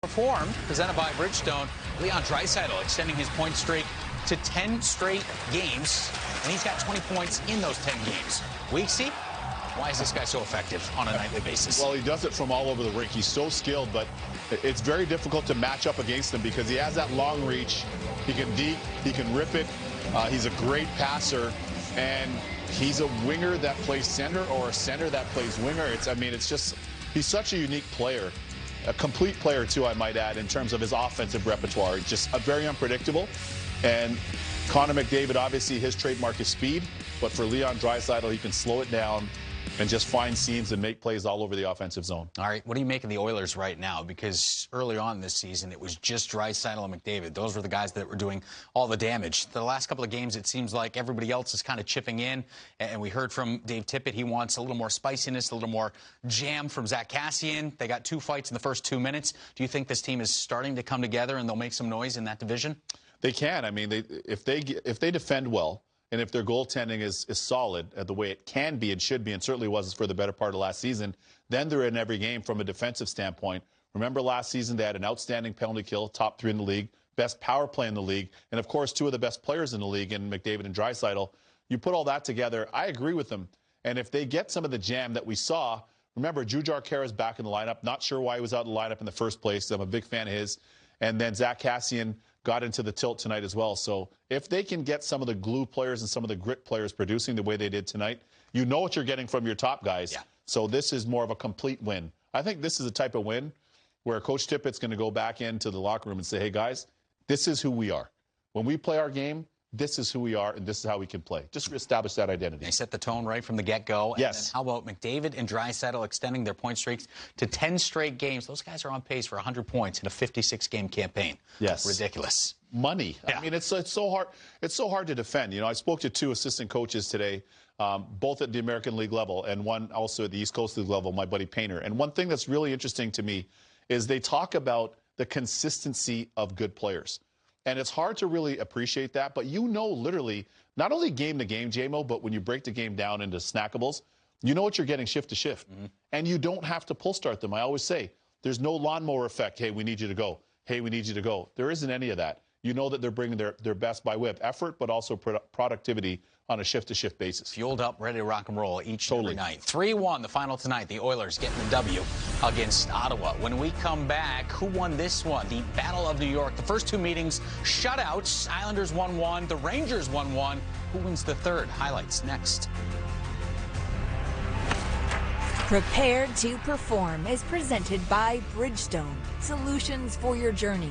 Performed, presented by Bridgestone. Leon Draisaitl extending his point streak to 10 straight games, and he's got 20 points in those 10 games. Weeksy, why is this guy so effective on a nightly basis? Well, he does it from all over the rink. He's so skilled, but it's very difficult to match up against him because he has that long reach. He can deke, he can rip it. He's a great passer, and he's a winger that plays center or a center that plays winger. He's such a unique player. A complete player, too, I might add, in terms of his offensive repertoire. Just very unpredictable. And Connor McDavid, obviously, his trademark is speed. But for Leon Draisaitl, he can slow it down and just find seams and make plays all over the offensive zone. All right, what do you make of the Oilers right now? Because early on this season, it was just Draisaitl and McDavid. Those were the guys that were doing all the damage. The last couple of games, it seems like everybody else is kind of chipping in. And we heard from Dave Tippett, he wants a little more spiciness, a little more jam from Zack Kassian. They got 2 fights in the first 2 minutes. Do you think this team is starting to come together and they'll make some noise in that division? They can. I mean, if they defend well, and if their goaltending is solid the way it can be and should be, and certainly was for the better part of last season, then they're in every game from a defensive standpoint. Remember last season they had an outstanding penalty kill, top 3 in the league, best power play in the league, and of course 2 of the best players in the league in McDavid and Draisaitl. You put all that together, I agree with them. And if they get some of the jam that we saw, remember Jujhar Khaira's back in the lineup. Not sure why he was out in the lineup in the first place. I'm a big fan of his. And then Zack Kassian got into the tilt tonight as well. So if they can get some of the glue players and some of the grit players producing the way they did tonight, you know what you're getting from your top guys. Yeah. So this is more of a complete win. I think this is a type of win where Coach Tippett's going to go back into the locker room and say, hey, guys, this is who we are. When we play our game, this is who we are, and this is how we can play. Just establish that identity. They set the tone right from the get-go. Yes. And how about McDavid and Draisaitl extending their point streaks to 10 straight games? Those guys are on pace for 100 points in a 56-game campaign. Yes. Ridiculous. Money. Yeah. I mean, it's so hard. It's so hard to defend. You know, I spoke to 2 assistant coaches today, both at the American League level and one also at the East Coast League level, my buddy Painter. And one thing that's really interesting to me is they talk about the consistency of good players. And it's hard to really appreciate that. But you know literally, not only game to game, JMO, but when you break the game down into snackables, you know what you're getting shift to shift. Mm-hmm. And you don't have to pull start them. I always say, there's no lawnmower effect. Hey, we need you to go. Hey, we need you to go. There isn't any of that. You know that they're bringing their best by way of effort, but also productivity on a shift-to-shift basis. Fueled up, ready to rock and roll each and every night. 3-1, the final tonight. The Oilers getting the W against Ottawa. When we come back, who won this one? The Battle of New York. The first 2 meetings, shutouts. Islanders 1-1. The Rangers 1-1. Who wins the third? Highlights next. Prepared to Perform is presented by Bridgestone. Solutions for your journey.